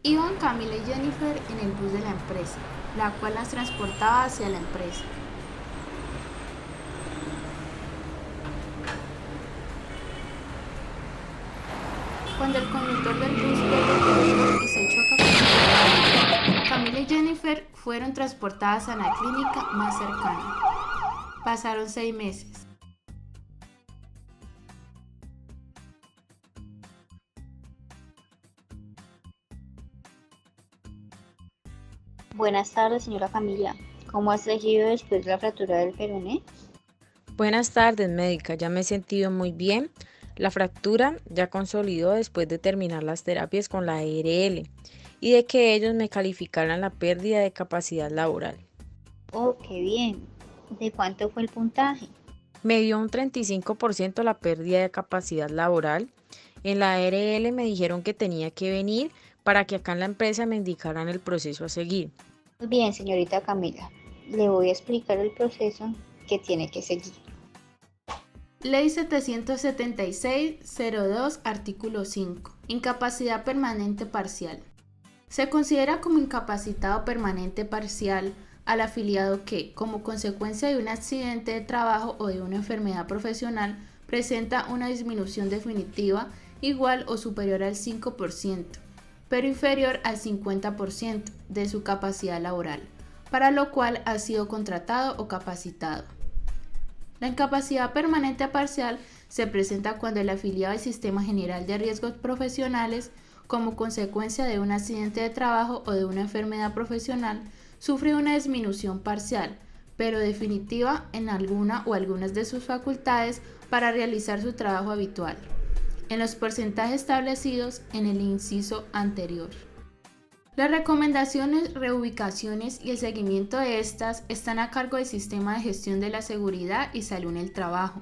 Iban Camila y Jennifer en el bus de la empresa, la cual las transportaba hacia la empresa. Cuando el conductor del bus pierde el control y se choca contra la Camila y Jennifer fueron transportadas a la clínica más cercana. Pasaron 6 meses. Buenas tardes, señora Camila. ¿Cómo ha seguido después de la fractura del peroné? Buenas tardes, médica. Ya me he sentido muy bien. La fractura ya consolidó después de terminar las terapias con la ARL y de que ellos me calificaran la pérdida de capacidad laboral. Oh, qué bien. ¿De cuánto fue el puntaje? Me dio un 35% la pérdida de capacidad laboral. En la ARL me dijeron que tenía que venir para que acá en la empresa me indicaran el proceso a seguir. Muy bien, señorita Camila. Le voy a explicar el proceso que tiene que seguir. Ley 776-02, artículo 5. Incapacidad permanente parcial. Se considera como incapacitado permanente parcial al afiliado que, como consecuencia de un accidente de trabajo o de una enfermedad profesional, presenta una disminución definitiva igual o superior al 5%, pero inferior al 50% de su capacidad laboral, para lo cual ha sido contratado o capacitado. La incapacidad permanente parcial se presenta cuando el afiliado al Sistema General de Riesgos Profesionales, como consecuencia de un accidente de trabajo o de una enfermedad profesional, sufre una disminución parcial, pero definitiva en alguna o algunas de sus facultades para realizar su trabajo habitual, en los porcentajes establecidos en el inciso anterior. Las recomendaciones, reubicaciones y el seguimiento de estas están a cargo del Sistema de Gestión de la Seguridad y Salud en el Trabajo,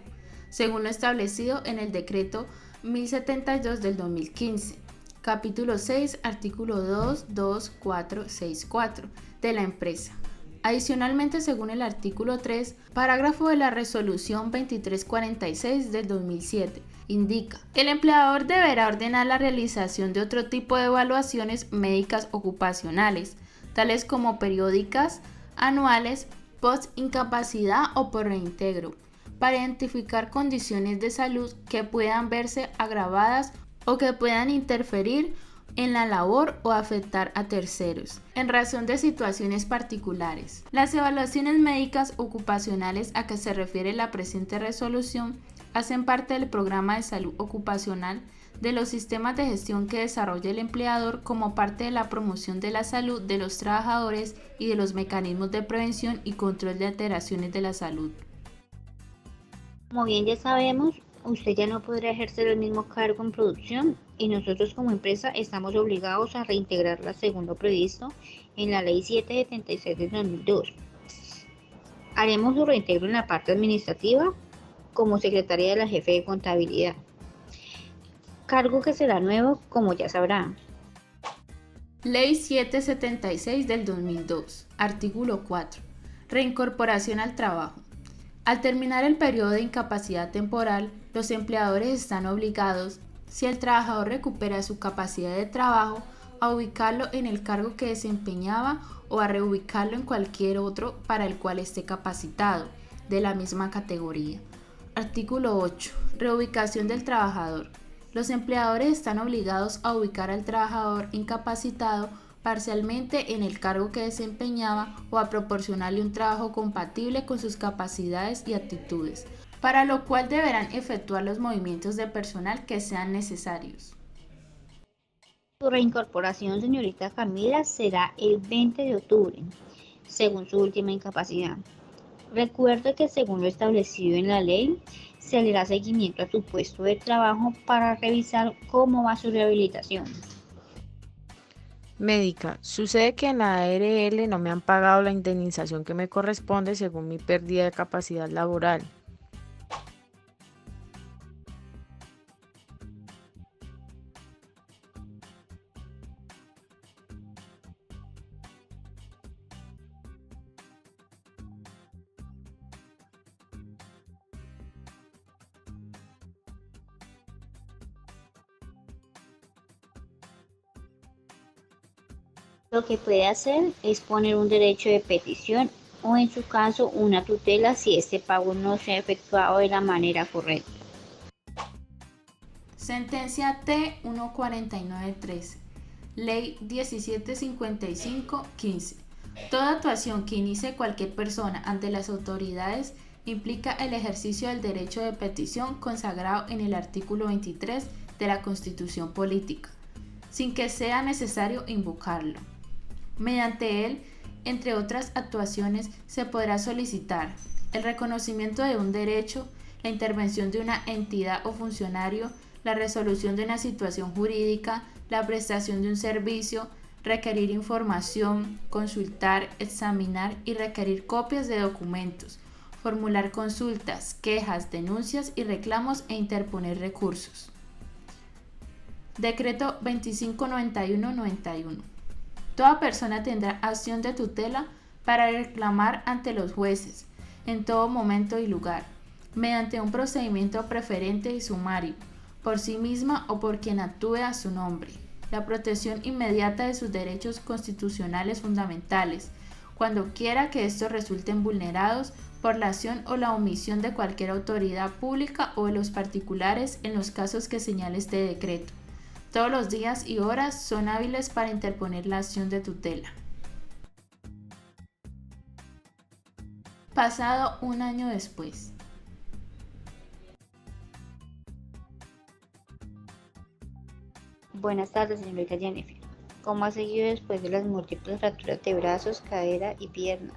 según lo establecido en el Decreto 1072 del 2015, capítulo 6, artículo 22464 de la empresa. Adicionalmente, según el artículo 3, parágrafo de la Resolución 2346 del 2007, indica, el empleador deberá ordenar la realización de otro tipo de evaluaciones médicas ocupacionales, tales como periódicas, anuales, post-incapacidad o por reintegro, para identificar condiciones de salud que puedan verse agravadas o que puedan interferir en la labor o afectar a terceros, en razón de situaciones particulares. Las evaluaciones médicas ocupacionales a que se refiere la presente resolución hacen parte del programa de salud ocupacional de los sistemas de gestión que desarrolla el empleador como parte de la promoción de la salud de los trabajadores y de los mecanismos de prevención y control de alteraciones de la salud. Como bien ya sabemos, usted ya no podrá ejercer el mismo cargo en producción y nosotros como empresa estamos obligados a reintegrarla según lo previsto en la Ley 776 de 2002. Haremos su reintegro en la parte administrativa como secretaria de la jefe de contabilidad, cargo que será nuevo como ya sabrá. Ley 776 del 2002, artículo 4. Reincorporación al trabajo. Al terminar el periodo de incapacidad temporal, los empleadores están obligados, si el trabajador recupera su capacidad de trabajo, a ubicarlo en el cargo que desempeñaba o a reubicarlo en cualquier otro para el cual esté capacitado, de la misma categoría. Artículo 8. Reubicación del trabajador. Los empleadores están obligados a ubicar al trabajador incapacitado parcialmente en el cargo que desempeñaba o a proporcionarle un trabajo compatible con sus capacidades y actitudes, para lo cual deberán efectuar los movimientos de personal que sean necesarios. Su reincorporación, señorita Camila, será el 20 de octubre, según su última incapacidad. Recuerde que según lo establecido en la ley, se le da seguimiento a su puesto de trabajo para revisar cómo va su rehabilitación. Médica, sucede que en la ARL no me han pagado la indemnización que me corresponde según mi pérdida de capacidad laboral. Lo que puede hacer es poner un derecho de petición o en su caso una tutela si este pago no se ha efectuado de la manera correcta. Sentencia T-14913, Ley 1755-15. Toda actuación que inicie cualquier persona ante las autoridades implica el ejercicio del derecho de petición consagrado en el artículo 23 de la Constitución Política, sin que sea necesario invocarlo. Mediante él, entre otras actuaciones, se podrá solicitar el reconocimiento de un derecho, la intervención de una entidad o funcionario, la resolución de una situación jurídica, la prestación de un servicio, requerir información, consultar, examinar y requerir copias de documentos, formular consultas, quejas, denuncias y reclamos e interponer recursos. Decreto 2591-91. Toda persona tendrá acción de tutela para reclamar ante los jueces, en todo momento y lugar, mediante un procedimiento preferente y sumario, por sí misma o por quien actúe a su nombre, la protección inmediata de sus derechos constitucionales fundamentales, cuando quiera que estos resulten vulnerados por la acción o la omisión de cualquier autoridad pública o de los particulares en los casos que señale este decreto. Todos los días y horas son hábiles para interponer la acción de tutela. Pasado un año después. Buenas tardes, señorita Jennifer. ¿Cómo ha seguido después de las múltiples fracturas de brazos, cadera y pierna?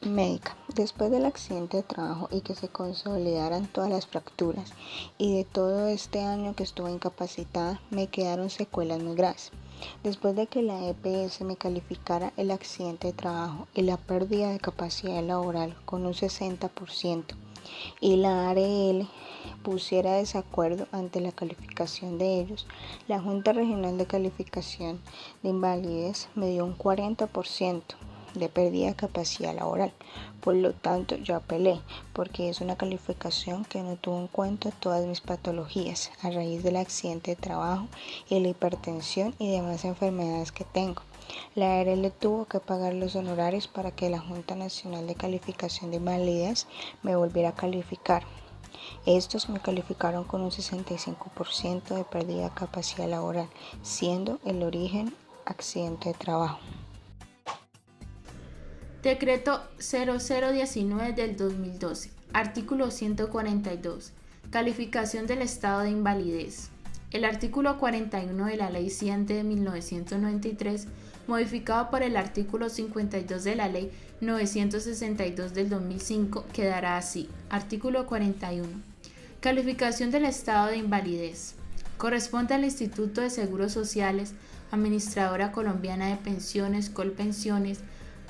Médica, después del accidente de trabajo y que se consolidaran todas las fracturas y de todo este año que estuve incapacitada, me quedaron secuelas muy graves. Después de que la EPS me calificara el accidente de trabajo y la pérdida de capacidad laboral con un 60% y la ARL pusiera desacuerdo ante la calificación de ellos, la Junta Regional de Calificación de Invalidez me dio un 40% de pérdida de capacidad laboral. Por lo tanto, yo apelé porque es una calificación que no tuvo en cuenta todas mis patologías a raíz del accidente de trabajo y la hipertensión y demás enfermedades que tengo. La ARL tuvo que pagar los honorarios para que la Junta Nacional de Calificación de Invalidez me volviera a calificar. Estos me calificaron con un 65% de pérdida de capacidad laboral, siendo el origen accidente de trabajo. Decreto 0019 del 2012. Artículo 142. Calificación del estado de invalidez. El artículo 41 de la Ley 100 de 1993, modificado por el artículo 52 de la Ley 962 del 2005, quedará así. Artículo 41. Calificación del estado de invalidez. Corresponde al Instituto de Seguros Sociales, Administradora Colombiana de Pensiones, Colpensiones,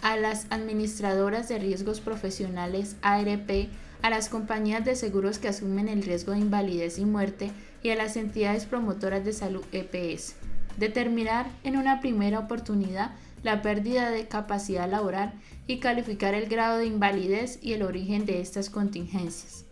a las administradoras de riesgos profesionales ARP, a las compañías de seguros que asumen el riesgo de invalidez y muerte y a las entidades promotoras de salud EPS. Determinar en una primera oportunidad la pérdida de capacidad laboral y calificar el grado de invalidez y el origen de estas contingencias.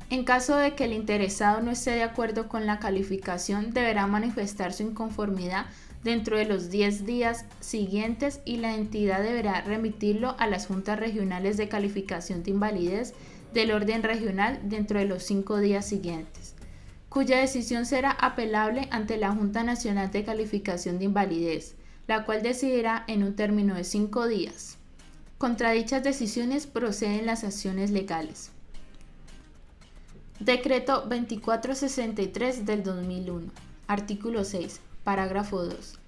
En caso de que el interesado no esté de acuerdo con la calificación, deberá manifestar su inconformidad dentro de los 10 días siguientes y la entidad deberá remitirlo a las juntas regionales de calificación de invalidez del orden regional dentro de los 5 días siguientes, cuya decisión será apelable ante la Junta Nacional de Calificación de Invalidez, la cual decidirá en un término de 5 días. Contra dichas decisiones proceden las acciones legales. Decreto 2463 del 2001. Artículo 6. Parágrafo 2.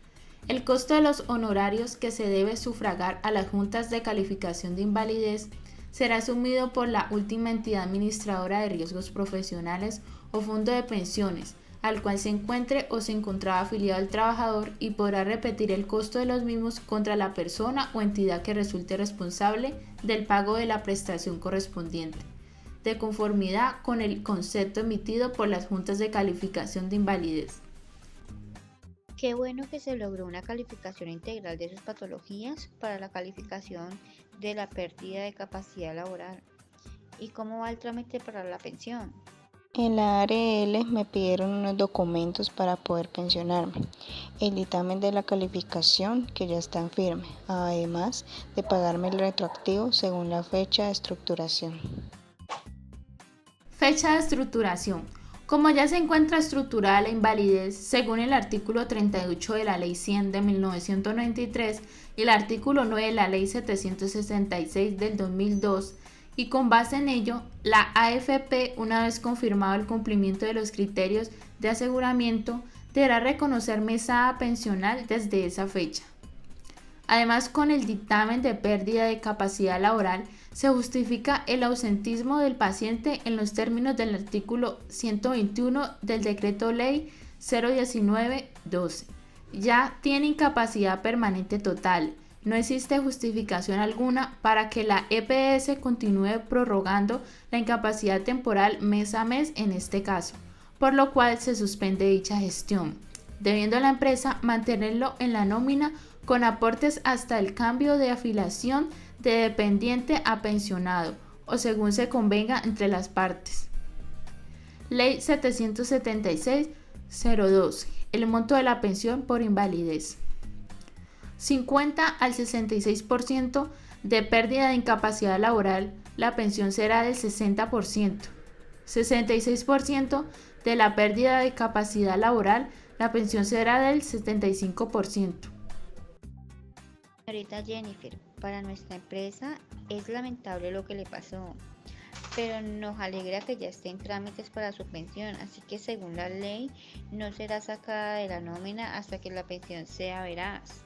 El costo de los honorarios que se debe sufragar a las juntas de calificación de invalidez será asumido por la última entidad administradora de riesgos profesionales o fondo de pensiones al cual se encuentre o se encontraba afiliado el trabajador y podrá repetir el costo de los mismos contra la persona o entidad que resulte responsable del pago de la prestación correspondiente, de conformidad con el concepto emitido por las juntas de calificación de invalidez. Qué bueno que se logró una calificación integral de sus patologías para la calificación de la pérdida de capacidad laboral. ¿Y cómo va el trámite para la pensión? En la ARL me pidieron unos documentos para poder pensionarme, el dictamen de la calificación que ya está en firme, además de pagarme el retroactivo según la fecha de estructuración. Fecha de estructuración. Como ya se encuentra estructurada la invalidez, según el artículo 38 de la Ley 100 de 1993 y el artículo 9 de la Ley 766 del 2002, y con base en ello, la AFP, una vez confirmado el cumplimiento de los criterios de aseguramiento, deberá reconocer mesada pensional desde esa fecha. Además, con el dictamen de pérdida de capacidad laboral, se justifica el ausentismo del paciente en los términos del artículo 121 del Decreto Ley 019-12. Ya tiene incapacidad permanente total. No existe justificación alguna para que la EPS continúe prorrogando la incapacidad temporal mes a mes en este caso, por lo cual se suspende dicha gestión, debiendo la empresa mantenerlo en la nómina con aportes hasta el cambio de afiliación de dependiente a pensionado o según se convenga entre las partes. Ley 776-012. El monto de la pensión por invalidez. 50 al 66% de pérdida de incapacidad laboral, la pensión será del 60%. 66% de la pérdida de capacidad laboral, la pensión será del 75%. Señorita Jennifer, para nuestra empresa es lamentable lo que le pasó, pero nos alegra que ya esté en trámites para su pensión, así que según la ley no será sacada de la nómina hasta que la pensión sea veraz.